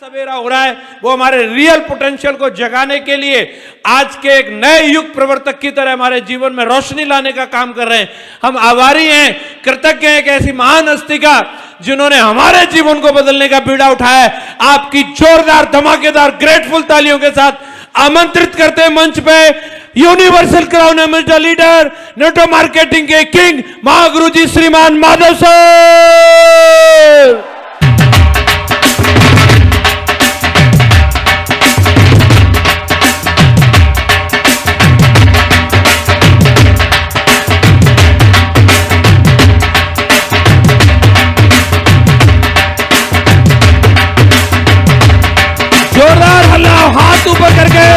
सवेरा हो रहा है वो हमारे रियल पोटेंशियल को जगाने के लिए आज के एक नए युग प्रवर्तक की तरह हमारे जीवन में रोशनी लाने का काम कर रहे हैं। हम आभारी हैं, कृतज्ञ हैं एक ऐसी महान हस्ती का जिन्होंने हमारे जीवन को बदलने का बीड़ा उठाया है। आपकी जोरदार धमाकेदार ग्रेटफुल तालियों के साथ आमंत्रित करते हैं मंच पे universal crown ambassador leader, network marketing के किंग महागुरु जी श्रीमान माधव सर। जोरदार हल्ला, हाथ ऊपर करके।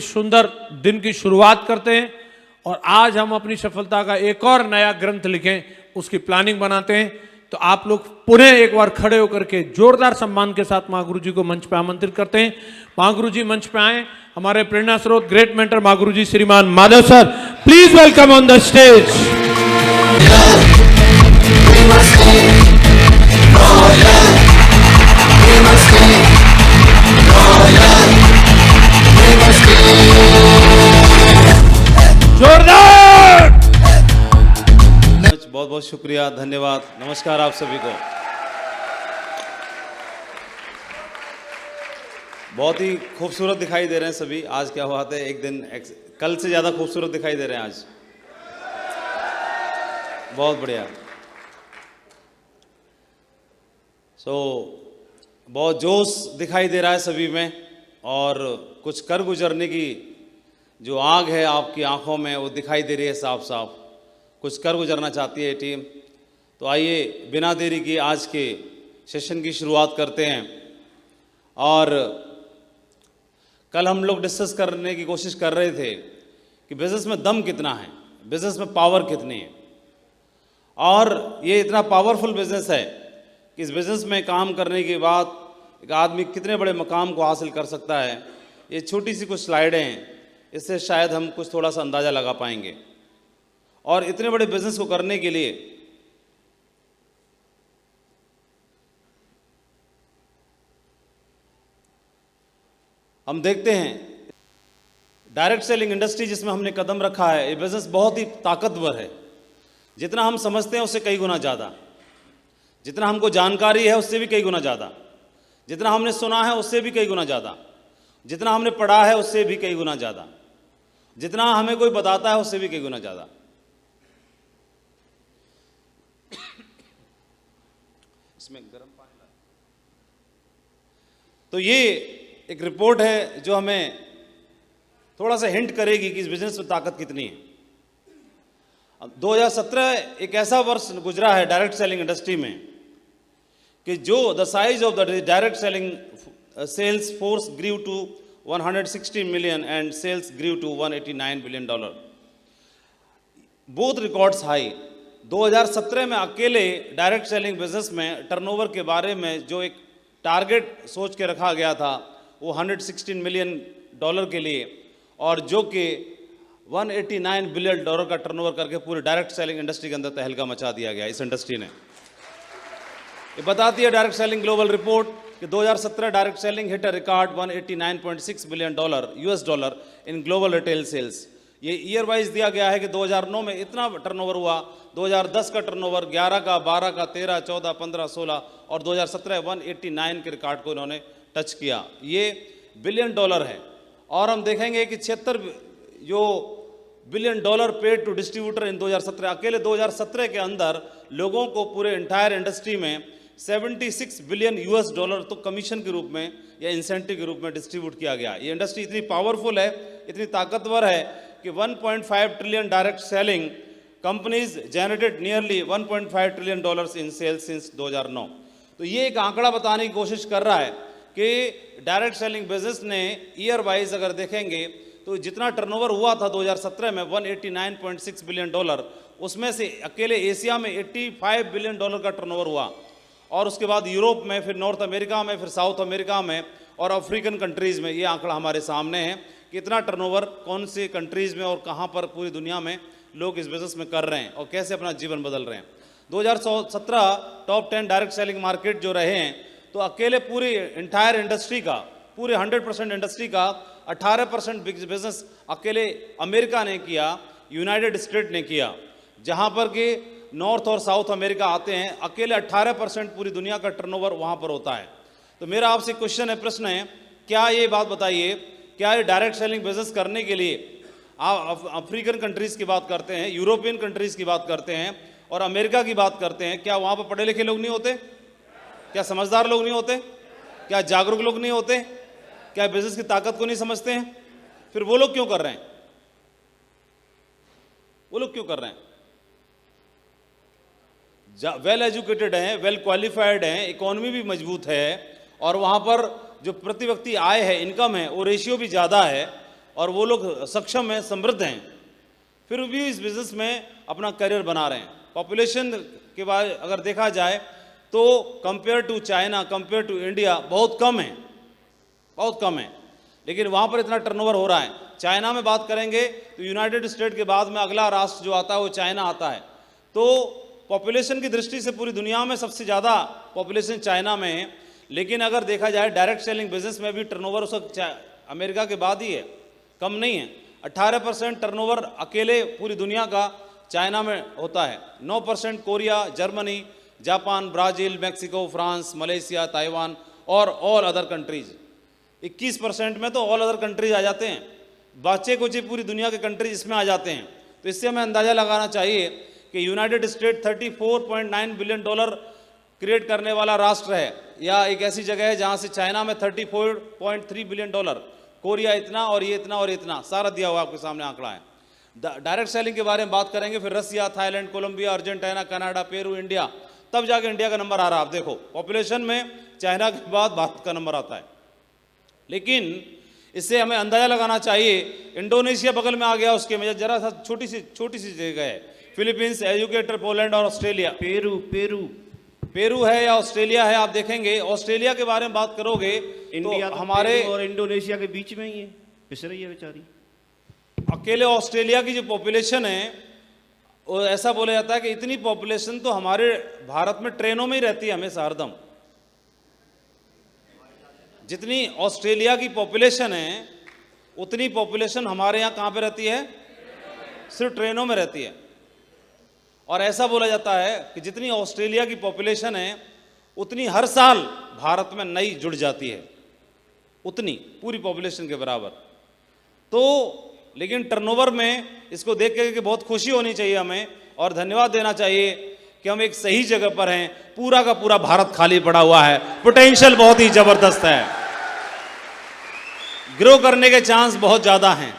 सुंदर दिन की शुरुआत करते हैं और आज हम अपनी सफलता का एक और नया ग्रंथ लिखें उसकी प्लानिंग बनाते हैं। तो आप लोग पुनः एक बार खड़े होकर के जोरदार सम्मान के साथ महागुरु जी को मंच पे आमंत्रित करते हैं। महागुरु जी मंच पे आए, हमारे प्रेरणा स्रोत ग्रेट मेंटर महागुरु जी श्रीमान Madhav sir, please welcome on the stage. जोरदार। बहुत बहुत शुक्रिया, धन्यवाद, नमस्कार आप सभी को। बहुत ही खूबसूरत दिखाई दे रहे हैं सभी। आज क्या बात है, एक दिन कल से ज़्यादा खूबसूरत दिखाई दे रहे हैं आज। बहुत बढ़िया। बहुत जोश दिखाई दे रहा है सभी में और कुछ कर गुजरने की जो आग है आपकी आंखों में वो दिखाई दे रही है साफ साफ। कुछ कर गुजरना चाहती है टीम। तो आइए बिना देरी की आज के सेशन की शुरुआत करते हैं। और कल हम लोग डिस्कस करने की कोशिश कर रहे थे कि बिज़नेस में दम कितना है, बिज़नेस में पावर कितनी है। और ये इतना पावरफुल बिज़नेस है कि इस बिज़नेस में काम करने के बाद एक आदमी कितने बड़े मकाम को हासिल कर सकता है। ये छोटी सी कुछ स्लाइडें हैं, इससे शायद हम कुछ थोड़ा सा अंदाज़ा लगा पाएंगे। और इतने बड़े बिजनेस को करने के लिए हम देखते हैं डायरेक्ट सेलिंग इंडस्ट्री जिसमें हमने कदम रखा है, ये बिजनेस बहुत ही ताकतवर है। जितना हम समझते हैं उससे कई गुना ज़्यादा, जितना हमको जानकारी है उससे भी कई गुना ज़्यादा, जितना हमने सुना है उससे भी कई गुना ज़्यादा, जितना हमने पढ़ा है उससे भी कई गुना ज़्यादा, जितना हमें कोई बताता है उससे भी कई गुना ज़्यादा। इसमें गर्म पानी डाल। तो ये एक रिपोर्ट है जो हमें थोड़ा सा हिंट करेगी कि इस बिजनेस में ताकत कितनी है। 2017 एक ऐसा वर्ष गुजरा है डायरेक्ट सेलिंग इंडस्ट्री में कि जो the size of the direct selling sales force grew to 160 million and sales grew to $189 billion. Both records high. 2017 में अकेले डायरेक्ट सेलिंग बिजनेस में टर्नओवर के बारे में जो एक टारगेट सोच के रखा गया था वो $116 million के लिए, और जो कि $189 billion का टर्नओवर करके पूरे डायरेक्ट सेलिंग इंडस्ट्री के अंदर तहलका मचा दिया गया इस इंडस्ट्री ने। ये बताती है डायरेक्ट सेलिंग ग्लोबल रिपोर्ट कि 2017 direct selling hit a record $189.6 billion in global retail sales. ये ईयर वाइज दिया गया है कि 2009 में इतना टर्नओवर हुआ, 2010 का टर्नओवर 11 का, 12 का, 13, 14, 15, 16 और 2017 189 के रिकॉर्ड को इन्होंने टच किया। ये $billion है। और हम देखेंगे कि 76 जो $billion paid to distributor in 2017, अकेले 2017 के अंदर लोगों को पूरे इंटायर इंडस्ट्री में $76 बिलियन तो कमीशन के रूप में या इंसेंटिव के रूप में डिस्ट्रीब्यूट किया गया। ये इंडस्ट्री इतनी पावरफुल है, इतनी ताकतवर है कि 1.5 trillion direct selling companies generated nearly 1.5 trillion dollars in sales since 2009। तो ये एक आंकड़ा बताने की कोशिश कर रहा है कि डायरेक्ट सेलिंग बिजनेस ने ईयर वाइज अगर देखेंगे तो जितना टर्नओवर हुआ था 2017 में 189.6 बिलियन डॉलर, उसमें से अकेले एशिया में 85 बिलियन डॉलर का टर्नओवर हुआ, और उसके बाद यूरोप में, फिर नॉर्थ अमेरिका में, फिर साउथ अमेरिका में और अफ्रीकन कंट्रीज़ में। ये आंकड़ा हमारे सामने है कि इतना टर्नओवर कौन सी कंट्रीज़ में और कहाँ पर पूरी दुनिया में लोग इस बिज़नेस में कर रहे हैं और कैसे अपना जीवन बदल रहे हैं। 2017 टॉप 10 डायरेक्ट सेलिंग मार्केट जो रहे हैं, तो अकेले पूरी इंटायर इंडस्ट्री का, पूरे 100% इंडस्ट्री का 18% बिजनेस अकेले अमेरिका ने किया, यूनाइटेड स्टेट ने किया। जहाँ पर कि नॉर्थ और साउथ अमेरिका आते हैं, अकेले 18% पूरी दुनिया का टर्नओवर वहाँ पर होता है। तो मेरा आपसे क्वेश्चन है, प्रश्न है, क्या ये बात बताइए, क्या ये डायरेक्ट सेलिंग बिजनेस करने के लिए आप अफ्रीकन कंट्रीज़ की बात करते हैं, यूरोपियन कंट्रीज़ की बात करते हैं और अमेरिका की बात करते हैं, क्या वहाँ पर पढ़े लिखे लोग नहीं होते? क्या समझदार लोग नहीं होते? क्या जागरूक लोग नहीं होते? क्या बिजनेस की ताकत को नहीं समझते हैं? फिर वो लोग क्यों कर रहे हैं? वो लोग क्यों कर रहे हैं? वेल एजुकेटेड हैं, वेल क्वालिफाइड हैं, इकोनॉमी भी मजबूत है और वहाँ पर जो प्रति व्यक्ति आय है, इनकम है, वो रेशियो भी ज़्यादा है और वो लोग सक्षम हैं, समृद्ध हैं, फिर भी इस बिज़नेस में अपना करियर बना रहे हैं। पॉपुलेशन के बाद अगर देखा जाए तो compare to China, compare to India बहुत कम है, बहुत कम है, लेकिन वहाँ पर इतना टर्नओवर हो रहा है। चाइना में बात करेंगे तो यूनाइटेड स्टेट के बाद में अगला राष्ट्र जो आता है वो चाइना आता है। तो पॉपुलेशन की दृष्टि से पूरी दुनिया में सबसे ज़्यादा पॉपुलेशन चाइना में है, लेकिन अगर देखा जाए डायरेक्ट सेलिंग बिजनेस में भी टर्नओवर उस अमेरिका के बाद ही है, कम नहीं है। 18% टर्नओवर अकेले पूरी दुनिया का चाइना में होता है, 9% Korea, Germany, Japan, Brazil, Mexico, France, Malaysia, Taiwan और ऑल अदर कंट्रीज़। 21% में तो ऑल अदर कंट्रीज आ जाते हैं, बचे कुछ पूरी दुनिया के कंट्रीज इसमें आ जाते हैं। तो इससे हमें अंदाज़ा लगाना चाहिए कि United state 34.9 billion dollar create करने वाला राष्ट्र है, या एक ऐसी जगह है जहाँ से चाइना में 34.3 बिलियन डॉलर, कोरिया इतना और ये इतना और इतना, सारा दिया हुआ आपके सामने आंकड़ा है। डायरेक्ट सेलिंग के बारे में बात करेंगे, फिर Russia, Thailand, Colombia, Argentina, Canada, Peru, India, तब जाके इंडिया का नंबर आ रहा है। आप देखो पॉपुलेशन में चाइना के बाद भारत का नंबर आता है, लेकिन इससे हमें अंदाजा लगाना चाहिए। इंडोनेशिया बगल में आ गया, उसके में जरा सा छोटी सी जगह है, फिलीपींस, एजुकेटर, पोलैंड और ऑस्ट्रेलिया। पेरू है या ऑस्ट्रेलिया है, आप देखेंगे। ऑस्ट्रेलिया के बारे में बात करोगे इंडिया तो हमारे और इंडोनेशिया के बीच में ही है, पिस रही है बेचारी। अकेले ऑस्ट्रेलिया की जो पॉपुलेशन है, वो ऐसा बोला जाता है कि इतनी पॉपुलेशन तो हमारे भारत में ट्रेनों में ही रहती है हमेशा, हरदम। जितनी ऑस्ट्रेलिया की पॉपुलेशन है उतनी पॉपुलेशन हमारे यहाँ कहाँ पे रहती है? सिर्फ ट्रेनों में रहती है। और ऐसा बोला जाता है कि जितनी ऑस्ट्रेलिया की पॉपुलेशन है उतनी हर साल भारत में नई जुड़ जाती है, उतनी पूरी पॉपुलेशन के बराबर। तो लेकिन टर्नओवर में इसको देख के बहुत खुशी होनी चाहिए हमें और धन्यवाद देना चाहिए कि हम एक सही जगह पर हैं। पूरा का पूरा भारत खाली पड़ा हुआ है, पोटेंशियल बहुत ही जबरदस्त है, ग्रो करने के चांस बहुत ज़्यादा हैं,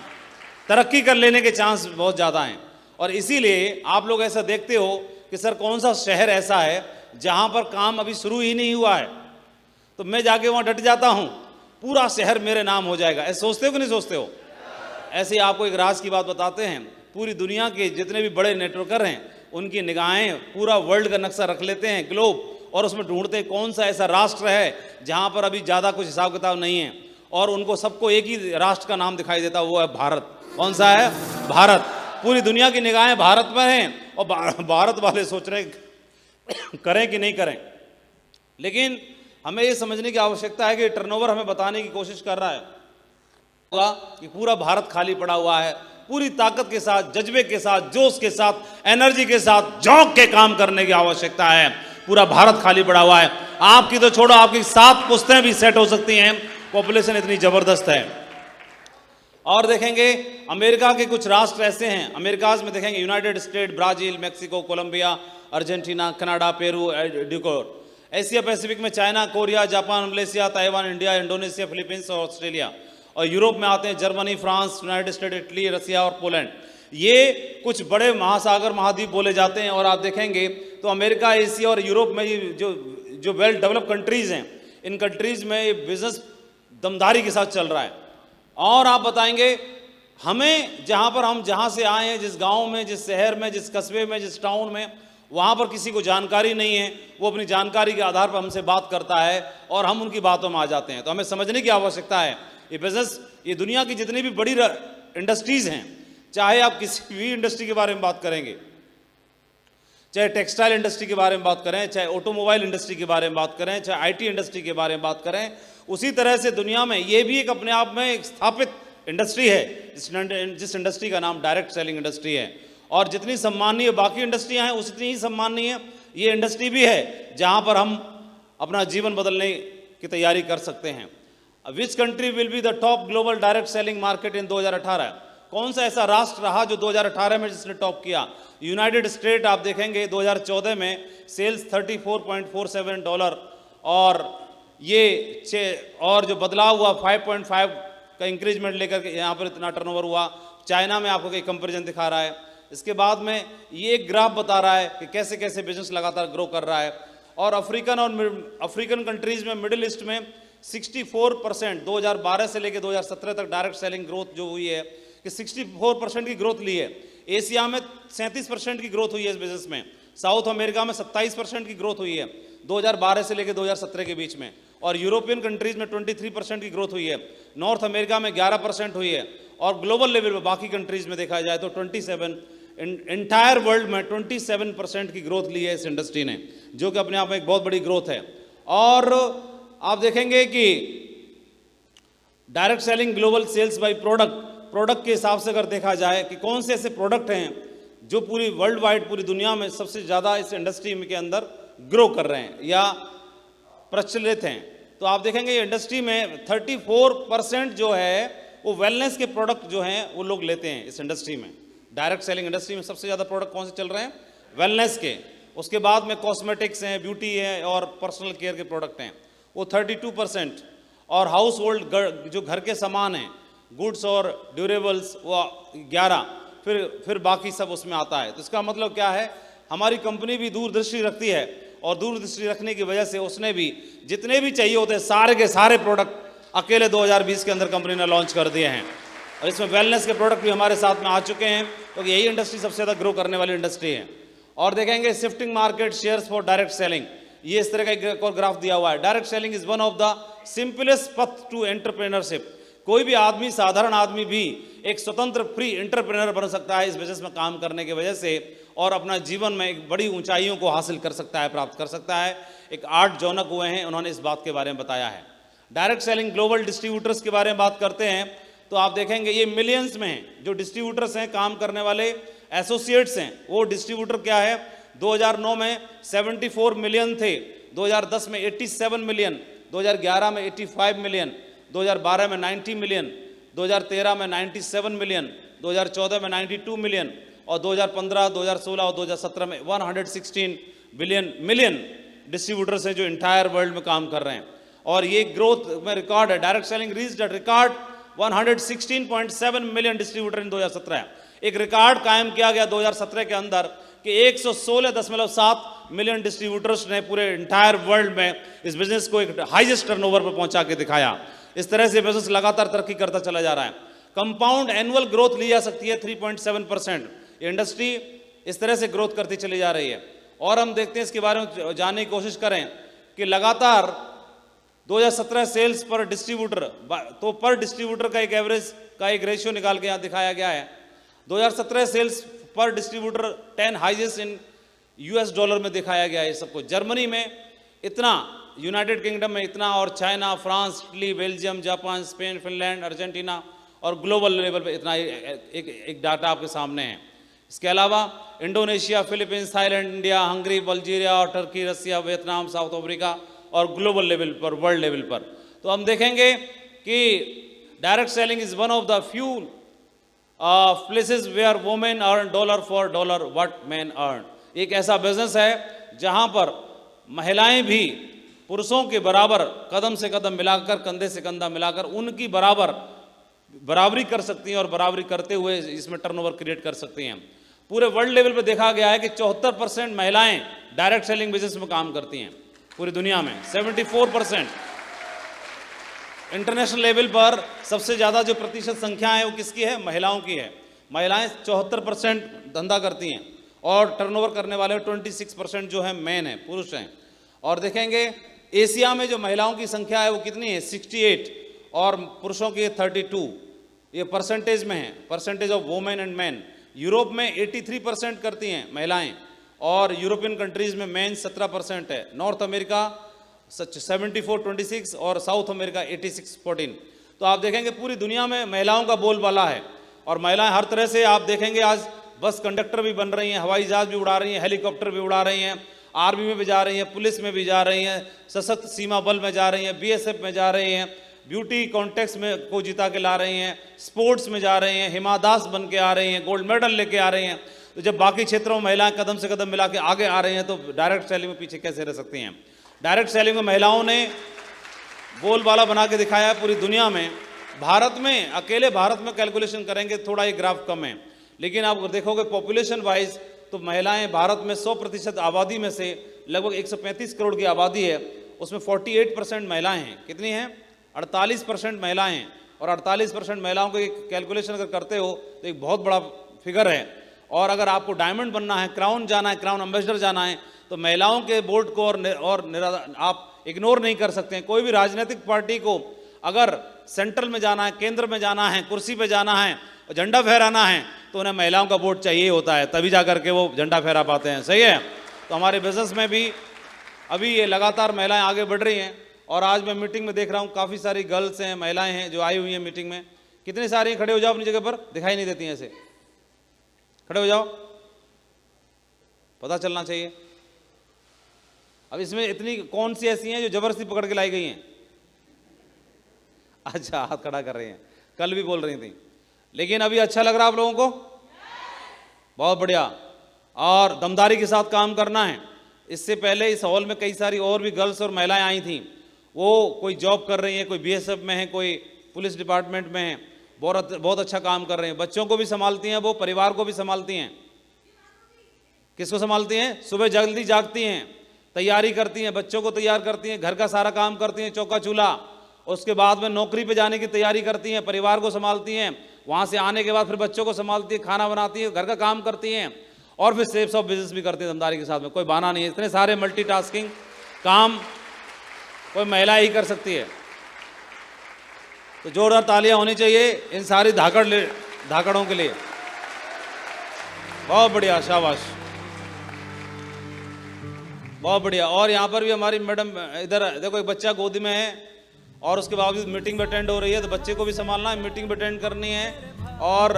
तरक्की कर लेने के चांस बहुत ज़्यादा हैं। और इसीलिए आप लोग ऐसा देखते हो कि सर कौन सा शहर ऐसा है जहाँ पर काम अभी शुरू ही नहीं हुआ है, तो मैं जाके वहाँ डट जाता हूँ, पूरा शहर मेरे नाम हो जाएगा। ऐसे सोचते हो कि नहीं सोचते हो? ऐसे आपको एक राज की बात बताते हैं, पूरी दुनिया के जितने भी बड़े नेटवर्कर हैं उनकी निगाहें पूरा वर्ल्ड का नक्शा रख लेते हैं, ग्लोब, और उसमें ढूंढते हैं कौन सा ऐसा राष्ट्र है जहाँ पर अभी ज़्यादा कुछ हिसाब किताब नहीं है, और उनको सबको एक ही राष्ट्र का नाम दिखाई देता, वो है भारत। कौन सा है? भारत। पूरी दुनिया की निगाहें भारत पर हैं और भारत वाले सोच रहे करें कि नहीं करें। लेकिन हमें ये समझने की आवश्यकता है कि टर्नओवर हमें बताने की कोशिश कर रहा है कि पूरा भारत खाली पड़ा हुआ है। पूरी ताकत के साथ, जज्बे के साथ, जोश के साथ, एनर्जी के साथ, झोंक के काम करने की आवश्यकता है। पूरा भारत खाली पड़ा हुआ है। आपकी तो छोड़ो, आपकी 7 पुश्तें भी सेट हो सकती हैं, पॉपुलेशन इतनी जबरदस्त है। और देखेंगे अमेरिका के कुछ राष्ट्र ऐसे हैं, अमेरिकाज में देखेंगे United State, Brazil, Mexico, Colombia, Argentina, Canada, Peru, Ecuador. Asia Pacific में China, Korea, Japan, Malaysia, Taiwan, India, Indonesia, Philippines और ऑस्ट्रेलिया। और यूरोप में आते हैं Germany, France, United State, Italy, Russia और पोलैंड। ये कुछ बड़े महासागर महाद्वीप बोले जाते हैं। और आप देखेंगे तो अमेरिका, एशिया और यूरोप में ये जो वेल डेवलप कंट्रीज़ हैं, इन कंट्रीज़ में ये बिज़नेस दमदारी के साथ चल रहा है। और आप बताएंगे हमें जहाँ से आए हैं, जिस गांव में, जिस शहर में, जिस कस्बे में, जिस टाउन में, वहाँ पर किसी को जानकारी नहीं है, वो अपनी जानकारी के आधार पर हमसे बात करता है और हम उनकी बातों में आ जाते हैं। तो हमें समझने की आवश्यकता है ये बिज़नेस, ये दुनिया की जितनी भी बड़ी इंडस्ट्रीज़ हैं, चाहे आप किसी भी इंडस्ट्री के बारे में बात करेंगे, चाहे टेक्सटाइल इंडस्ट्री के बारे में बात करें, चाहे ऑटोमोबाइल इंडस्ट्री के बारे में बात करें, चाहे आईटी इंडस्ट्री के बारे में बात करें, उसी तरह से दुनिया में ये भी एक अपने आप में एक स्थापित इंडस्ट्री है, जिस इंडस्ट्री का नाम डायरेक्ट सेलिंग इंडस्ट्री है। और जितनी सम्माननीय बाकी इंडस्ट्रियां हैं, उतनी ही सम्माननीय ये इंडस्ट्री भी है, जहां पर हम अपना जीवन बदलने की तैयारी कर सकते हैं। Which country will be the top global direct selling market in 2018? कौन सा ऐसा राष्ट्र रहा जो 2018 में जिसने टॉप किया? United state. आप देखेंगे 2014 में सेल्स $34.47 और जो बदलाव हुआ 5.5 का इंक्रीजमेंट लेकर के यहाँ पर इतना टर्नओवर हुआ। चाइना में आपको एक कंपैरिजन दिखा रहा है। इसके बाद में ये एक ग्राफ बता रहा है कि कैसे कैसे बिजनेस लगातार ग्रो कर रहा है। और अफ्रीकन कंट्रीज़ में, मिडिल ईस्ट में 64% 2012 से लेकर 2017 तक डायरेक्ट सेलिंग ग्रोथ जो हुई है कि 64% की ग्रोथ ली है। एशिया में 37% की ग्रोथ हुई है इस बिजनेस में। साउथ अमेरिका में 27% की ग्रोथ हुई है 2012 से लेकर 2017 के बीच में। और यूरोपियन कंट्रीज़ में 23% की ग्रोथ हुई है। नॉर्थ अमेरिका में 11% हुई है। और ग्लोबल लेवल पर बाकी कंट्रीज़ में देखा जाए तो 27, इंटायर वर्ल्ड में 27% की ग्रोथ ली है इस इंडस्ट्री ने, जो कि अपने आप में एक बहुत बड़ी ग्रोथ है। और आप देखेंगे कि direct selling global sales by product के हिसाब से अगर देखा जाए कि कौन से ऐसे प्रोडक्ट हैं जो पूरी वर्ल्ड वाइड, पूरी दुनिया में सबसे ज़्यादा इस इंडस्ट्री के अंदर ग्रो कर रहे हैं या प्रचलित हैं, तो आप देखेंगे ये इंडस्ट्री में 34% जो है वो वेलनेस के प्रोडक्ट जो हैं वो लोग लेते हैं इस इंडस्ट्री में। डायरेक्ट सेलिंग इंडस्ट्री में सबसे ज़्यादा प्रोडक्ट कौन से चल रहे हैं? वेलनेस के। उसके बाद में कॉस्मेटिक्स हैं, ब्यूटी है और पर्सनल केयर के प्रोडक्ट हैं, वो 32%। और हाउस होल्ड जो घर के सामान हैं, गुड्स और ड्यूरेबल्स, वो 11। फिर बाकी सब उसमें आता है। तो इसका मतलब क्या है? हमारी कंपनी भी दूरदृष्टि रखती है और दूरदृष्टि रखने की वजह से उसने भी जितने भी चाहिए होते हैं सारे के सारे प्रोडक्ट अकेले 2020 के अंदर कंपनी ने लॉन्च कर दिए हैं। और इसमें वेलनेस के प्रोडक्ट भी हमारे साथ में आ चुके हैं, क्योंकि यही इंडस्ट्री सबसे ज़्यादा ग्रो करने वाली इंडस्ट्री है। और देखेंगे shifting market shares for direct selling, ये इस तरह का एक और ग्राफ दिया हुआ है। Direct selling is one of the simplest पथ टू एंटरप्रेन्योरशिप। कोई भी आदमी, साधारण आदमी भी एक स्वतंत्र फ्री एंटरप्रेन्योर बन सकता है इस बिजनेस में काम करने की वजह से, और अपना जीवन में एक बड़ी ऊंचाइयों को हासिल कर सकता है, प्राप्त कर सकता है। एक 8 जौनक हुए हैं, उन्होंने इस बात के बारे में बताया है। डायरेक्ट सेलिंग ग्लोबल डिस्ट्रीब्यूटर्स के बारे में बात करते हैं तो आप देखेंगे ये मिलियंस में हैं। जो डिस्ट्रीब्यूटर्स हैं, काम करने वाले एसोसिएट्स हैं, वो डिस्ट्रीब्यूटर क्या है? 2009 में 74 मिलियन थे, 2010 में 87 मिलियन, 2011 में 85 मिलियन, 2012 में 90 मिलियन, 2013 में 97 मिलियन, 2014 में 92 मिलियन और 2015, 2016 और 2017 में 116 मिलियन डिस्ट्रीब्यूटर्स हैं जो इंटायर वर्ल्ड में काम कर रहे हैं। और ये ग्रोथ में रिकॉर्ड है। Direct selling reached a record 116.7 million distributor in 2017। एक रिकॉर्ड कायम किया गया 2017 के अंदर कि 116.7 मिलियन डिस्ट्रीब्यूटर्स ने पूरे इंटायर वर्ल्ड में इस बिजनेस को एक हाईएस्ट टर्नओवर पर पहुंचा के दिखाया। इस तरह से बिजनेस लगातार तरक्की करता चला जा रहा है। कंपाउंड एनुअल ग्रोथ ली जा सकती है 3.7%। ये इंडस्ट्री इस तरह से ग्रोथ करती चली जा रही है। और हम देखते हैं इसके बारे में जानने की कोशिश करें कि लगातार 2017 सेल्स पर डिस्ट्रीब्यूटर, तो पर डिस्ट्रीब्यूटर का एक एवरेज का एक रेशियो निकाल के यहाँ दिखाया गया है। 2017 सेल्स पर डिस्ट्रीब्यूटर 10 हाईएस्ट इन $, में दिखाया गया है सबको। जर्मनी में इतना, यूनाइटेड किंगडम में इतना, और China, France, Italy, Belgium, Japan, Spain, Finland, Argentina और ग्लोबल लेवल पे इतना एक डाटा आपके सामने है। इसके अलावा Indonesia, Philippines, Thailand, India, Hungary, Bulgaria और Turkey, Russia, Vietnam, South Africa और ग्लोबल लेवल पर, वर्ल्ड लेवल पर। तो हम देखेंगे कि direct selling is one of the few places where women earn $, for $, what men earn. एक ऐसा बिजनेस है जहां पर महिलाएं भी पुरुषों के बराबर कदम से कदम मिलाकर, कंधे से कंधा मिलाकर उनकी बराबर बराबरी कर सकती हैं और बराबरी करते हुए इसमें टर्नओवर क्रिएट कर सकती हैं। पूरे वर्ल्ड लेवल पे देखा गया है कि 74% महिलाएं डायरेक्ट सेलिंग बिजनेस में काम करती हैं पूरी दुनिया में, 74%। इंटरनेशनल लेवल पर सबसे ज़्यादा जो प्रतिशत संख्या है वो किसकी है? महिलाओं की है। महिलाएं 74% धंधा करती हैं और टर्नओवर करने वाले 26% जो है मेन है, पुरुष हैं। और देखेंगे एशिया में जो महिलाओं की संख्या है वो कितनी है? 68 और पुरुषों की 32। ये परसेंटेज में है, percentage of women and man. Europe में 83% करती हैं महिलाएं और यूरोपियन कंट्रीज में मेन 17% है। नॉर्थ अमेरिका 74-26 और साउथ अमेरिका 86-14। तो आप देखेंगे पूरी दुनिया में महिलाओं का बोलबाला है और महिलाएं हर तरह से आप देखेंगे आज बस कंडक्टर भी बन रही हैं, हवाई जहाज भी उड़ा रही हैं, हेलीकॉप्टर भी उड़ा रही हैं, आर्मी में भी जा रही हैं, पुलिस में भी जा रही हैं, सशक्त सीमा बल में जा रही हैं, बीएसएफ में जा रही हैं, ब्यूटी कॉन्टेक्स्ट में को जिता के ला रही हैं, स्पोर्ट्स में जा रही हैं, हिमा दास बन के आ रही हैं, गोल्ड मेडल लेके आ रही हैं। तो जब बाकी क्षेत्रों में महिलाएं कदम से कदम मिला के आगे आ रही हैं तो डायरेक्ट सेलिंग में पीछे कैसे रह सकती हैं? डायरेक्ट सेलिंग में महिलाओं ने बोलबाला बना के दिखाया है पूरी दुनिया में। भारत में, अकेले भारत में कैलकुलेशन करेंगे थोड़ा ये ग्राफ कम है, लेकिन आप देखोगे पॉपुलेशन वाइज तो महिलाएं भारत में 100% आबादी में से लगभग 135 करोड़ की आबादी है, उसमें 48% महिलाएं हैं। कितनी हैं? 48% महिलाएं हैं। और 48% महिलाओं को एक कैलकुलेशन अगर करते हो तो एक बहुत बड़ा फिगर है। और अगर आपको डायमंड बनना है, क्राउन जाना है, क्राउन एम्बेसडर जाना है, तो महिलाओं के बोर्ड को आप इग्नोर नहीं कर सकते हैं। कोई भी राजनीतिक पार्टी को अगर सेंट्रल में जाना है, केंद्र में जाना है, कुर्सी पे जाना है, झंडा फहराना है, तो उन्हें महिलाओं का वोट चाहिए होता है, तभी जा करके वो झंडा फहरा पाते हैं। सही है? तो हमारे बिजनेस में भी अभी ये लगातार महिलाएं आगे बढ़ रही हैं। और आज मैं मीटिंग में देख रहा हूँ काफ़ी सारी गर्ल्स हैं, महिलाएं हैं जो आई हुई हैं मीटिंग में। कितनी सारी हैं? खड़े हो जाओ अपनी जगह पर, दिखाई नहीं देती हैं ऐसे, खड़े हो जाओ, पता चलना चाहिए। अब इसमें इतनी कौन सी ऐसी हैं जो जबरदस्ती पकड़ के लाई गई हैं? अच्छा, हाथ खड़ा कर रही हैं, कल भी बोल रही थी। लेकिन अभी अच्छा लग रहा है आप लोगों को? बहुत बढ़िया। और दमदारी के साथ काम करना है। इससे पहले इस हॉल में कई सारी और भी गर्ल्स और महिलाएं आई थीं, वो कोई जॉब कर रही हैं, कोई बीएसएफ में है, कोई पुलिस डिपार्टमेंट में है, बहुत अच्छा काम कर रहे हैं। बच्चों को भी संभालती हैं, वो परिवार को भी संभालती हैं। किसको संभालती हैं? सुबह जल्दी जागती हैं, तैयारी करती हैं, बच्चों को तैयार करती हैं, घर का सारा काम करती हैं, चौका चूल्हा। उसके बाद में नौकरी पे जाने की तैयारी करती हैं, परिवार को संभालती हैं, वहाँ से आने के बाद फिर बच्चों को संभालती हैं, खाना बनाती हैं, घर का काम करती हैं और फिर सेल्स ऑफ बिजनेस भी करती हैं दमदारी के साथ में। कोई बहाना नहीं है, इतने सारे मल्टीटास्किंग काम कोई महिला ही कर सकती है। तो जोरदार तालियां होनी चाहिए इन सारी धाकड़ों के लिए। बहुत बढ़िया, शाबाश, बहुत बढ़िया। और यहाँ पर भी हमारी मैडम, इधर देखो एक बच्चा गोदी में है और उसके बावजूद मीटिंग भी अटेंड हो रही है, तो बच्चे को भी संभालना है, मीटिंग भी अटेंड करनी है। और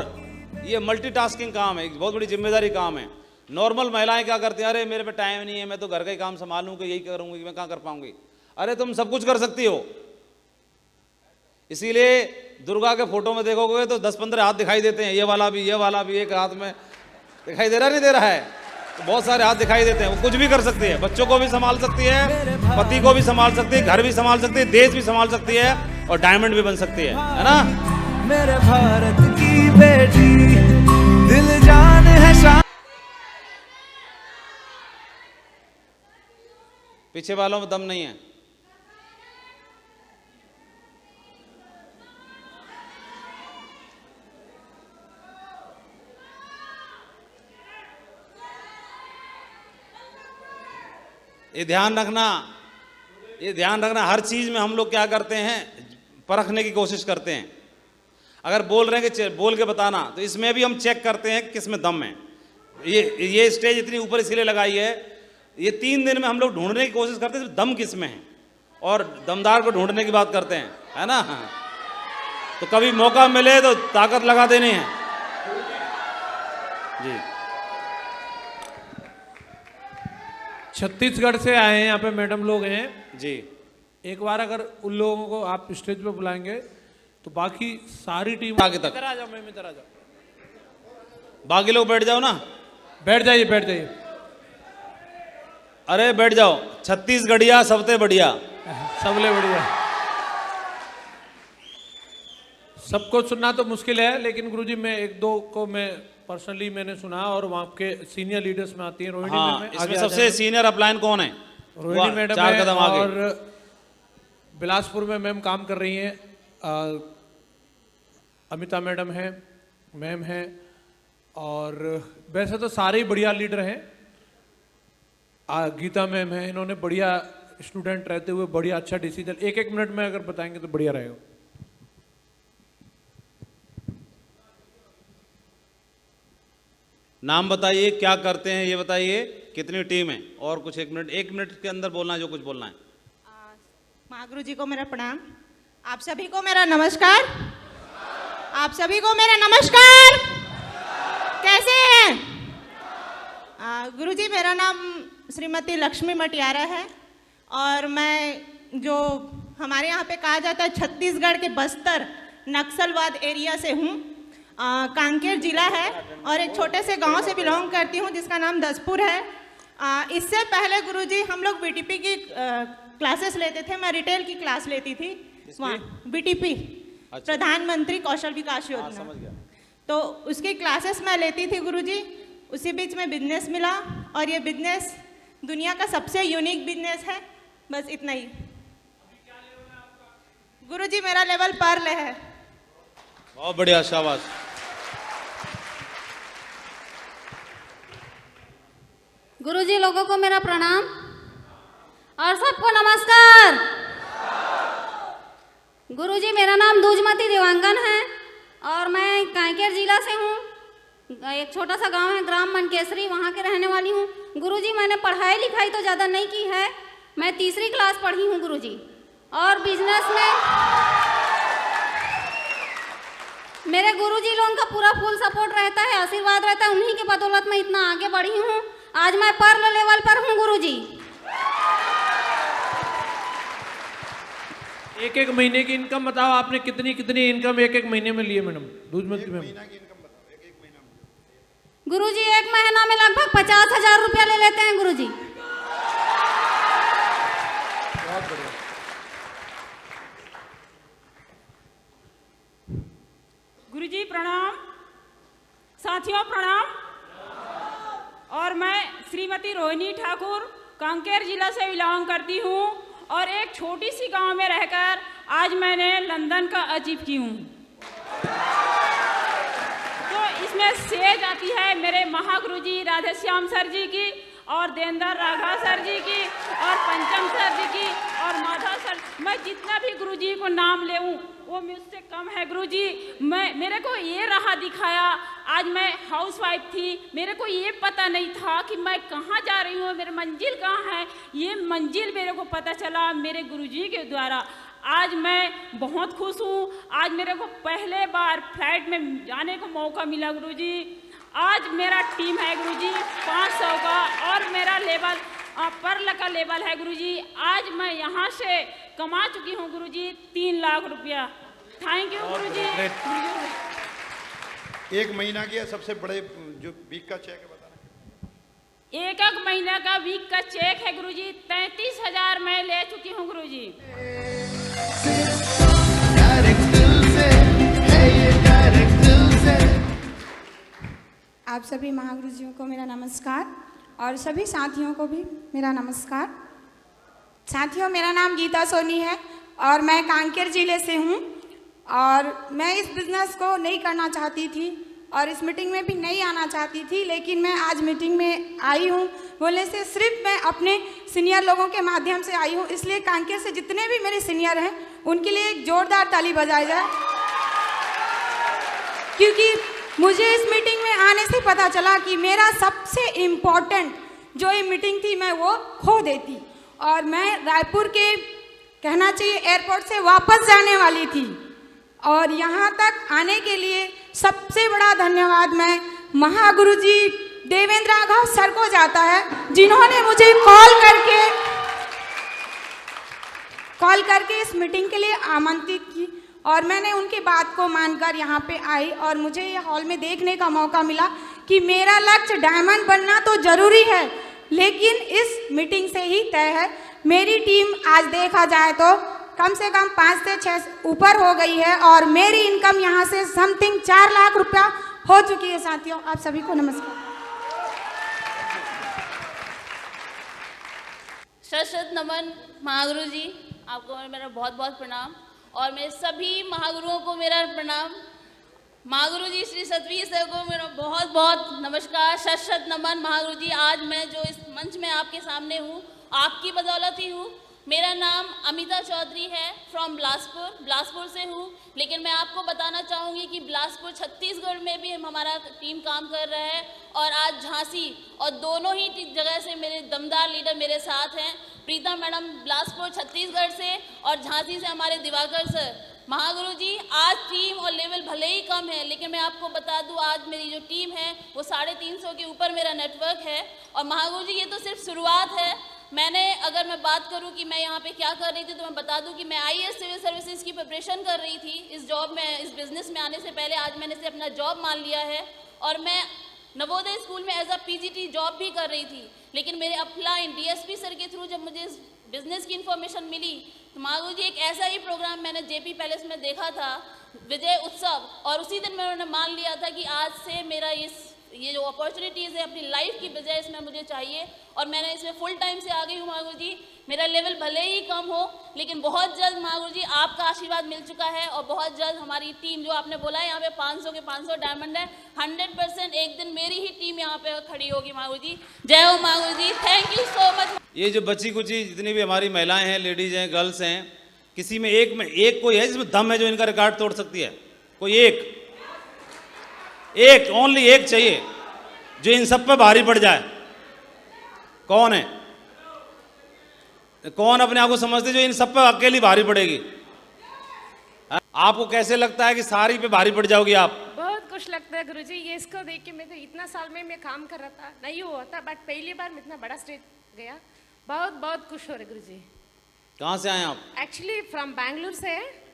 ये मल्टीटास्किंग काम है, बहुत बड़ी जिम्मेदारी काम है। नॉर्मल महिलाएं क्या करती हैं? अरे मेरे पे टाइम नहीं है, मैं तो घर का ही काम संभालूंगी, यही करूंगी, मैं कहाँ कर पाऊंगी। अरे तुम सब कुछ कर सकती हो। इसीलिए दुर्गा के फोटो में देखोगे तो 10-15 हाथ दिखाई देते हैं, ये वाला भी, ये वाला भी, एक हाथ में दिखाई दे रहा नहीं दे रहा है, तो बहुत सारे हाथ दिखाई देते हैं। वो कुछ भी कर सकती है, बच्चों को भी संभाल सकती है, पति को भी संभाल सकती है, घर भी संभाल सकती है, देश भी संभाल सकती है और डायमंड भी बन सकती है ना? मेरे भारत की बेटी, दिल जान है शान। पीछे वालों में दम नहीं है। ये ध्यान रखना, हर चीज में हम लोग क्या करते हैं? परखने की कोशिश करते हैं। अगर बोल रहे हैं कि बोल के बताना, तो इसमें भी हम चेक करते हैं किस में दम है। ये स्टेज इतनी ऊपर इसलिए लगाई है, ये 3 दिन में हम लोग ढूंढने की कोशिश करते हैं दम किस में है, और दमदार को ढूंढने की बात करते हैं, है ना? तो कभी मौका मिले तो ताकत लगा देनी है जी। छत्तीसगढ़ से आए हैं यहाँ पे मैडम लोग हैं जी। एक बार अगर उन लोगों को आप स्टेज पे बुलाएंगे तो बाकी सारी टीम आगे तक इधर आ जाओ, मैम इधर आ जाओ। बाकी लोग बैठ जाओ ना, बैठ जाइए, बैठ जाइए। अरे बैठ जाओ। छत्तीसगढ़िया सबसे बढ़िया, सबले बढ़िया। सबको सुनना तो मुश्किल है, लेकिन गुरुजी मैं एक दो को मैं पर्सनली मैंने सुना और वहाँ के सीनियर लीडर्स में आती हैं। रोहिणी हाँ, मैम इसमें सबसे सीनियर अपलाइन कौन है? रोहिणी मैडम 4 है कदम आगे। और बिलासपुर में मैम काम कर रही हैं, अमिता मैडम है, मैम है, और वैसे तो सारे ही बढ़िया लीडर हैं। गीता मैम है, इन्होंने बढ़िया स्टूडेंट रहते हुए बढ़िया अच्छा डिसीजन, एक मिनट में अगर बताएंगे तो बढ़िया रहेगा। नाम बताइए, क्या करते हैं ये बताइए, कितनी टीम है, और कुछ एक मिनट के अंदर बोलना है जो कुछ बोलना है। महागुरु जी को मेरा प्रणाम, आप सभी को मेरा नमस्कार, आप सभी को मेरा नमस्कार। कैसे हैं? गुरु जी, मेरा नाम श्रीमती लक्ष्मी मटियारा है और मैं जो हमारे यहाँ पे कहा जाता है छत्तीसगढ़ के बस्तर नक्सलवाद एरिया से हूँ। कांकेर जिला है और एक छोटे से गांव से बिलोंग करती हूँ जिसका नाम दसपुर है। इससे पहले गुरुजी हम लोग बीटीपी की क्लासेस लेते थे, मैं रिटेल की क्लास लेती थी वहाँ, बीटीपी प्रधानमंत्री कौशल विकास योजना, तो उसकी क्लासेस मैं लेती थी गुरुजी। उसी बीच में बिजनेस मिला और ये बिजनेस दुनिया का सबसे यूनिक बिजनेस है, बस इतना ही। गुरुजी मेरा लेवल पर्ल है। बहुत बढ़िया, शाबाश। गुरुजी लोगों को मेरा प्रणाम और सबको नमस्कार। गुरुजी मेरा नाम दूजमती देवांगन है और मैं कांकेर जिला से हूँ। एक छोटा सा गांव है ग्राम मनकेसरी, वहाँ के रहने वाली हूँ। गुरुजी मैंने पढ़ाई लिखाई तो ज़्यादा नहीं की है, मैं तीसरी क्लास पढ़ी हूँ गुरुजी। और बिजनेस में मेरे गुरुजी लोगों का पूरा फुल सपोर्ट रहता है, आशीर्वाद रहता है, उन्हीं के बदौलत मैं इतना आगे बढ़ी हूँ। आज मैं पर्ल लेवल पर हूँ गुरुजी। एक महीने की इनकम बताओ, आपने कितनी इनकम एक महीने में लिए मैडम दूजमती मैम? गुरुजी एक महीना में लगभग 50,000 रुपया ले लेते हैं गुरुजी। बहुत बढ़िया। गुरुजी प्रणाम, साथियों प्रणाम। और मैं श्रीमती रोहिणी ठाकुर कांकेर जिला से बिलोंग करती हूँ और एक छोटी सी गांव में रहकर आज मैंने लंदन का अचीव की हूँ। तो इसमें सेज आती है मेरे महागुरुजी राधेश्याम सर जी की और देवेंद्र राघा सर जी की और पंचम सर जी की और माधव सर। मैं जितना भी गुरुजी को नाम लेऊं वो मुझसे कम है गुरुजी। मेरे को ये राह दिखाया। आज मैं हाउसवाइफ थी, मेरे को ये पता नहीं था कि मैं कहाँ जा रही हूँ, मेरी मंजिल कहाँ है। ये मंजिल मेरे को पता चला मेरे गुरुजी के द्वारा। आज मैं बहुत खुश हूँ। आज मेरे को पहले बार फ्लाइट में जाने का मौका मिला गुरुजी। आज मेरा टीम है गुरुजी 500 का और मेरा लेवल पर्ल का लेवल है गुरुजी। आज मैं यहाँ से कमा चुकी हूँ गुरुजी 3 लाख रुपया। थैंक यू गुरुजी। एक महीना की सबसे बड़े जो वीक का चेक है बताना। एक महीना का वीक का चेक है गुरुजी 33,000 मैं ले चुकी हूँ गुरुजी। आप सभी महागुरुजियों को मेरा नमस्कार और सभी साथियों को भी मेरा नमस्कार। साथियों, मेरा नाम गीता सोनी है और मैं कांकेर जिले से हूँ और मैं इस बिज़नेस को नहीं करना चाहती थी और इस मीटिंग में भी नहीं आना चाहती थी, लेकिन मैं आज मीटिंग में आई हूँ। बोलने से सिर्फ मैं अपने सीनियर लोगों के माध्यम से आई हूँ, इसलिए कांकेर से जितने भी मेरे सीनियर हैं उनके लिए एक जोरदार ताली बजाई जाए, क्योंकि मुझे इस मीटिंग में आने से पता चला कि मेरा सबसे इम्पोर्टेंट जो ये मीटिंग थी मैं वो खो देती और मैं रायपुर के कहना चाहिए एयरपोर्ट से वापस जाने वाली थी। और यहाँ तक आने के लिए सबसे बड़ा धन्यवाद मैं महागुरुजी देवेंद्र राघव सर को जाता है, जिन्होंने मुझे कॉल करके इस मीटिंग के लिए आमंत्रित की और मैंने उनकी बात को मानकर यहाँ पे आई और मुझे ये हॉल में देखने का मौका मिला कि मेरा लक्ष्य डायमंड बनना तो जरूरी है, लेकिन इस मीटिंग से ही तय है। मेरी टीम आज देखा जाए तो कम से कम 5 से 6 ऊपर हो गई है और मेरी इनकम यहाँ से समथिंग 4 लाख रुपया हो चुकी है। साथियों, आप सभी को नमस्कार। शत नमन महागुरु जी, आपको मेरा बहुत बहुत प्रणाम और मेरे सभी महागुरुओं को मेरा प्रणाम। महागुरु जी श्री सतवीर सर को मेरा बहुत बहुत नमस्कार, शत नमन महागुरु जी। आज मैं जो इस मंच में आपके सामने हूँ, आपकी बदौलत ही हूँ। मेरा नाम अमिता चौधरी है, फ्रॉम बिलासपुर से हूँ। लेकिन मैं आपको बताना चाहूँगी कि बिलासपुर छत्तीसगढ़ में भी हमारा टीम काम कर रहा है और आज झांसी और दोनों ही जगह से मेरे दमदार लीडर मेरे साथ हैं। प्रीता मैडम बिलासपुर छत्तीसगढ़ से और झांसी से हमारे दिवाकर सर। महागुरु जी, आज टीम और लेवल भले ही कम है, लेकिन मैं आपको बता दूं आज मेरी जो टीम है वो 350 के ऊपर मेरा नेटवर्क है। और महागुरु जी, ये तो सिर्फ शुरुआत है। अगर मैं बात करूं कि मैं यहाँ पे क्या कर रही थी, तो मैं बता दूं कि मैं IAS सिविल सर्विसेज की प्रिपरेशन कर रही थी इस जॉब में, इस बिजनेस में आने से पहले। आज मैंने से अपना जॉब मान लिया है और मैं नवोदय स्कूल में एज अ PGT जॉब भी कर रही थी। लेकिन मेरे अपलाइन DSP सर के थ्रू जब मुझे इस बिजनेस की इन्फॉर्मेशन मिली, तो महागुरु जी एक ऐसा ही प्रोग्राम मैंने JP पैलेस में देखा था, विजय उत्सव, और उसी दिन मैंने मान लिया था कि आज से मेरा ये जो अपॉर्चुनिटीज़ है अपनी लाइफ की बजाय इसमें मुझे चाहिए और मैंने इसमें फुल टाइम से आ गई हूँ। महागुरु जी, मेरा लेवल भले ही कम हो, लेकिन बहुत जल्द महागुरु जी आपका आशीर्वाद मिल चुका है और बहुत जल्द हमारी टीम, जो आपने बोला है यहाँ पे 500 के 500 डायमंड है, 100% एक दिन मेरी ही टीम यहाँ पे खड़ी होगी। महागुरु जी, जय हो महागुरु जी, थैंक यू सो मच। ये जो बची कुची जितनी भी हमारी महिलाएं हैं, लेडीज हैं, गर्ल्स हैं, किसी में एक कोई है जिसमें दम है जो इनका रिकॉर्ड तोड़ सकती है? कोई एक ओनली एक चाहिए जो इन सब पे भारी पड़ जाए। कौन है? कौन अपने आप को समझते जो इन सब पे अकेली भारी पड़ेगी? आपको कैसे लगता है कि सारी पे भारी पड़ जाओगी आप? बहुत खुश लगता है गुरुजी, ये इसको देख के। मैं तो इतना साल में मैं काम कर रहा था, नहीं हुआ था, बट पहली बार मैं इतना बड़ा स्टेज गया। बहुत बहुत खुश हो रहे गुरुजी। कहाँ से आए आप? एक्चुअली फ्रॉम बैंगलोर से है।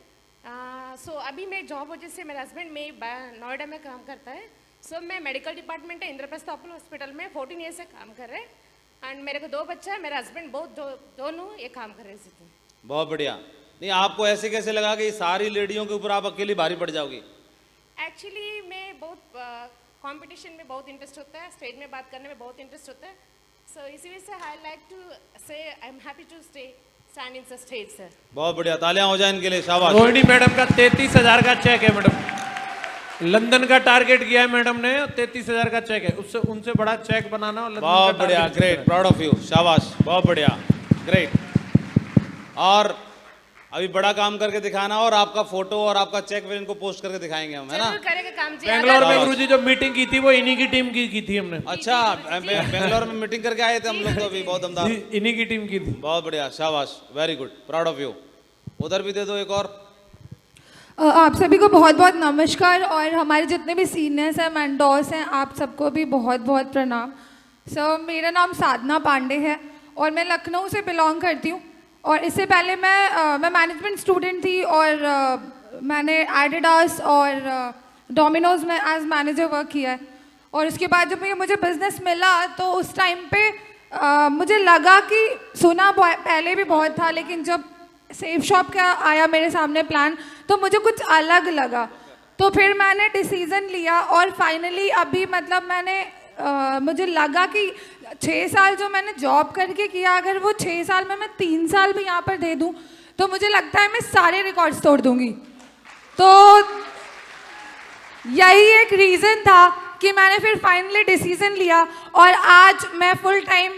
सो अभी मैं जॉब वजह से, मेरा हस्बैंड में नोएडा में काम करता है। सो मैं मेडिकल डिपार्टमेंट है इंद्रप्रस्थ अपोलो हॉस्पिटल में 14 ईयर से काम कर रहे हैं एंड मेरे को 2 बच्चा है। मेरा हस्बैंड दोनों ये काम कर रहे हैं। बहुत बढ़िया। नहीं, आपको ऐसे कैसे लगा कि सारी लेडियों के ऊपर आप अकेली भारी पड़ जाओगी? एक्चुअली मैं बहुत कंपटीशन में बहुत इंटरेस्ट होता है, स्टेज में बात करने में बहुत इंटरेस्ट होता है। सो इसी वजह से आई like to say I am happy to stand in the stage sir. बहुत बढ़िया, तालियां हो जाए इनके लिए, शाबाश। रोहिणी मैडम का 33,000 का चेक है मैडम। लंदन का टारगेट किया है मैडम ने, 33,000 का चेक है, उससे उनसे बड़ा चेक बनाना। और बहुत बढ़िया, ग्रेट, प्राउड ऑफ यू, शाबाश, बहुत बढ़िया, ग्रेट। और अभी बड़ा काम करके दिखाना और आपका फोटो और आपका चेक फिर इनको पोस्ट करके दिखाएंगे हम, है ना? करेंगे काम जी। बेंगलोर में गुरुजी जो मीटिंग की थी वो इन्हीं की टीम की थी हमने। अच्छा, बेंगलोर में मीटिंग करके आए थे हम लोग, तो अभी बहुत दमदार, इन्हीं की टीम की थी। बहुत बढ़िया, शाबाश, very good, proud of you. उधर भी दे दो एक और। आप सभी को बहुत बहुत नमस्कार और हमारे जितने भी सीनियर्स हैं, मेंटोर्स हैं, आप सबको भी बहुत बहुत प्रणाम। मेरा नाम साधना पांडे है और मैं लखनऊ से बिलोंग करती हूँ। और इससे पहले मैं मैनेजमेंट स्टूडेंट थी और मैंने एडिडास और डोमिनोज में एज मैनेजर वर्क किया है। और उसके बाद जब मुझे बिज़नेस मिला तो उस टाइम पे मुझे लगा कि सुना पहले भी बहुत था, लेकिन जब सेफ शॉप का आया मेरे सामने प्लान तो मुझे कुछ अलग लगा। तो फिर मैंने डिसीज़न लिया और फाइनली अभी मतलब मुझे लगा कि 6 साल जो मैंने जॉब करके किया, अगर वो 6 साल में मैं 3 साल भी यहाँ पर दे दूँ तो मुझे लगता है मैं सारे रिकॉर्ड्स तोड़ दूँगी। तो यही एक रीज़न था कि मैंने फिर फाइनली डिसीज़न लिया और आज मैं फुल टाइम,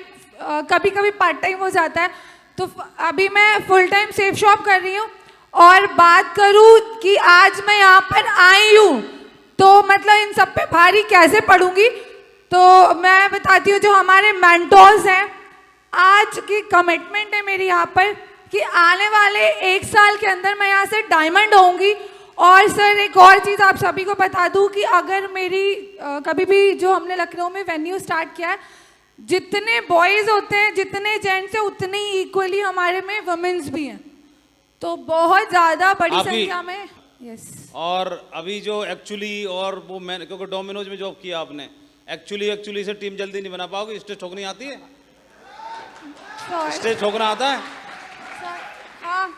कभी कभी पार्ट टाइम हो जाता है, तो अभी मैं फुल टाइम सेफ शॉप कर रही हूँ। और बात करूँ कि आज मैं यहाँ पर आई हूँ तो मतलब इन सब पे भारी कैसे पड़ूंगी, तो मैं बताती हूँ जो हमारे मेंटोर्स हैं, आज की कमिटमेंट है मेरी यहाँ पर कि आने वाले 1 साल के अंदर मैं यहाँ से डायमंड होंगी। और सर एक और चीज़ आप सभी को बता दूँ कि अगर मेरी कभी भी जो हमने लखनऊ में वेन्यू स्टार्ट किया है, जितने बॉयज़ होते हैं जितने जेंट्स हैं उतने ही इक्वली हमारे में वुमेन्स भी हैं, तो बहुत ज़्यादा बड़ी संख्या में। यस। और अभी जो एक्चुअली और वो मैंने, क्योंकि डोमिनोज में जॉब किया आपने, एक्चुअली से टीम जल्दी नहीं बना पाओगे। स्टेज ठोकनी आती है? स्टेज ठोकना आता है? हाँ,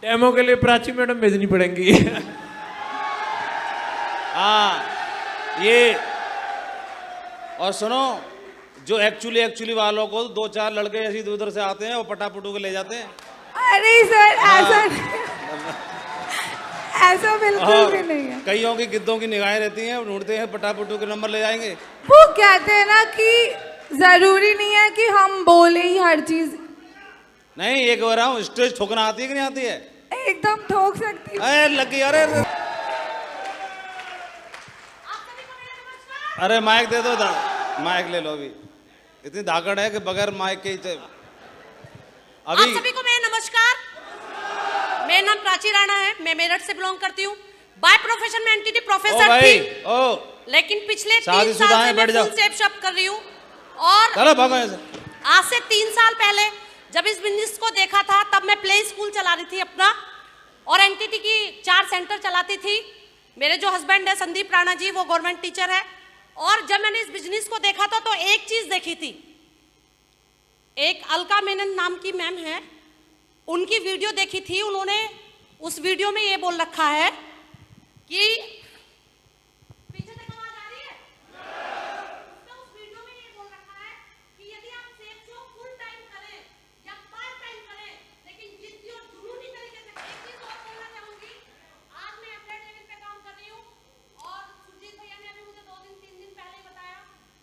डेमो के लिए प्राची मैडम भेजनी पड़ेंगी। हाँ ये, और सुनो, जो एक्चुअली वालों को 2-4 लड़के ऐसे इधर उधर से आते हैं और पटापटू के ले जाते हैं। अरे सर ऐसा ऐसा बिल्कुल भी नहीं है। कईयों की गिद्धों की निगाहें रहती हैं, ढूंढते हैं पटापटू के नंबर ले जाएंगे। वो कहते हैं ना कि जरूरी नहीं है कि हम बोले ही हर चीज। नहीं, ये कह रहा हूँ, स्टेज ठोकना आती है कि नहीं आती है? एकदम ठोक सकती हूँ। अरे लगी, अरे माइक दे दो, माइक ले लो। अभी इतनी धाकड़ है कि बगैर माइक के अभी। आप सभी को मेरा नमस्कार। मेरा नाम प्राची राणा है, मैं मेरठ से बिलोंग करती हूँ। बाय प्रोफेशन में एनटीटी प्रोफेसर थी, लेकिन पिछले 3 साल से मैं फुल सेफ शॉप कर रही हूँ। और आज से 3 साल पहले जब इस बिजनेस को देखा था, तब मैं प्ले स्कूल चला रही थी अपना, और एनटीटी की 4 सेंटर चलाती थी। मेरे जो हस्बैंड है संदीप राणा जी, वो गवर्नमेंट टीचर है। और जब मैंने इस बिजनेस को देखा था तो एक चीज देखी थी, एक अलका मेनन नाम की मैम है, उनकी वीडियो देखी थी। उन्होंने उस वीडियो में ये बोल रखा है कि पीछे तक आवाज आ रही है? तो उस वीडियो में ये बोल रखा है कि यदि आप सेफ शॉप फुल टाइम करें या पार्ट टाइम करें, लेकिन जिद्दी और जुनूनी तरीके से। एक चीज और बोलना चाहूंगी, आज मैं एप्लाइड लेवल पे काम कर रही हूँ, और सुरजीत भैया ने अभी मुझे 2-3 दिन पहले ही बताया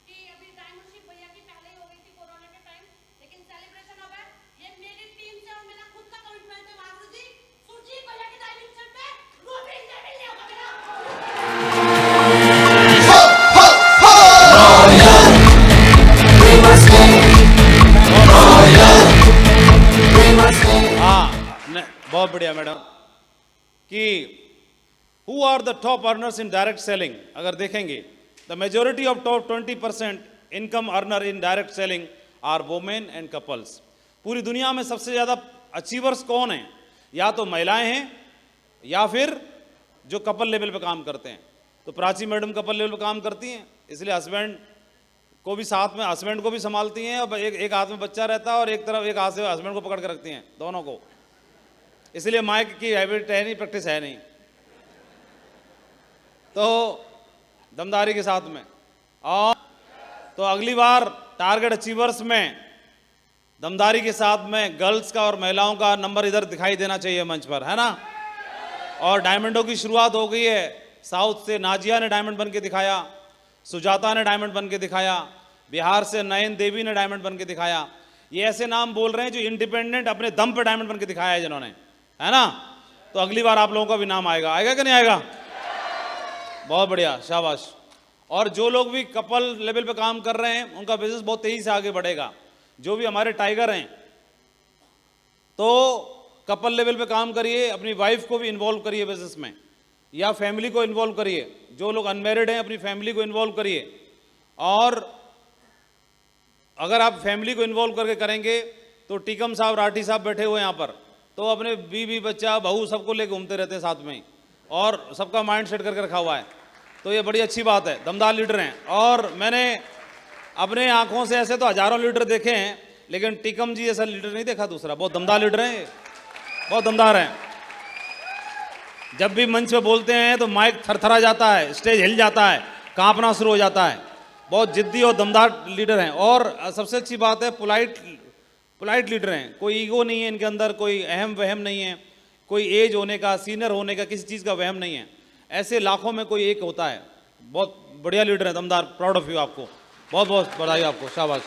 कि अभी डायमंडशिप भैया की पहले ही हो गई थी कोरोना के टाइम, लेकिन सेलिब्रेशन हो गया। ये मेरी टीम से और मेरा खुद का कमिटमेंट है। महागुरु जी, सुरजीत भैया की डायमंडशिप पे रोटी मिलने होगा मेरा। बहुत बढ़िया मैडम। कि who are the top earners in direct selling, अगर देखेंगे the majority of top 20% income earner in direct selling are women and couples. पूरी दुनिया में सबसे ज़्यादा अचीवर्स कौन हैं? या तो महिलाएं हैं या फिर जो कपल लेवल पे काम करते हैं। तो प्राची मैडम कपल लेवल पे काम करती हैं, इसलिए हस्बैंड को भी साथ में, हस्बैंड को भी संभालती हैं, और एक हाथ में बच्चा रहता है और एक हाथ से हस्बैंड को पकड़ के रखती हैं, दोनों को। इसलिए माइक की हैबिट है नहीं, प्रैक्टिस है नहीं, तो दमदारी के साथ में। और तो अगली बार टारगेट अचीवर्स में दमदारी के साथ में गर्ल्स का और महिलाओं का नंबर इधर दिखाई देना चाहिए मंच पर, है ना। और डायमंडों की शुरुआत हो गई है। साउथ से नाजिया ने डायमंड बन के दिखाया, सुजाता ने डायमंड बन के दिखाया, बिहार से नयन देवी ने डायमंड बन के दिखाया। ये ऐसे नाम बोल रहे हैं जो इंडिपेंडेंट अपने दम पे डायमंड बन के दिखाया है जिन्होंने, है ना। तो अगली बार आप लोगों का भी नाम आएगा, आएगा कि नहीं आएगा? बहुत बढ़िया, शाबाश। और जो लोग भी कपल लेवल पे काम कर रहे हैं, उनका बिजनेस बहुत तेजी से आगे बढ़ेगा। जो भी हमारे टाइगर हैं, तो कपल लेवल पे काम करिए, अपनी वाइफ को भी इन्वॉल्व करिए बिजनेस में, या फैमिली को इन्वॉल्व करिए। जो लोग अनमैरिड हैं, अपनी फैमिली को इन्वॉल्व करिए। और अगर आप फैमिली को इन्वॉल्व करके करेंगे तो टीकम साहब, राठी साहब बैठे हुए यहाँ पर, तो अपने बीवी बच्चा बहू सबको लेके घूमते रहते हैं साथ में ही, और सबका माइंड सेट करके रखा हुआ है। तो ये बड़ी अच्छी बात है, दमदार लीडर हैं। और मैंने अपने आंखों से ऐसे तो हजारों लीडर देखे हैं, लेकिन टीकम जी ऐसा लीडर नहीं देखा दूसरा। बहुत दमदार लीडर हैं, बहुत दमदार हैं। जब भी मंच पे बोलते हैं तो माइक थरथरा जाता है, स्टेज हिल जाता है, कांपना शुरू हो जाता है। बहुत जिद्दी और दमदार लीडर हैं। और सबसे अच्छी बात है, पोलाइट लीडर हैं। कोई ईगो नहीं है इनके अंदर, कोई अहम वहम नहीं है, कोई एज होने का, सीनियर होने का, किसी चीज़ का वहम नहीं है। ऐसे लाखों में कोई एक होता है। बहुत बढ़िया लीडर है, दमदार। प्राउड ऑफ यू, आपको बहुत बहुत बधाई, आपको शाबाश।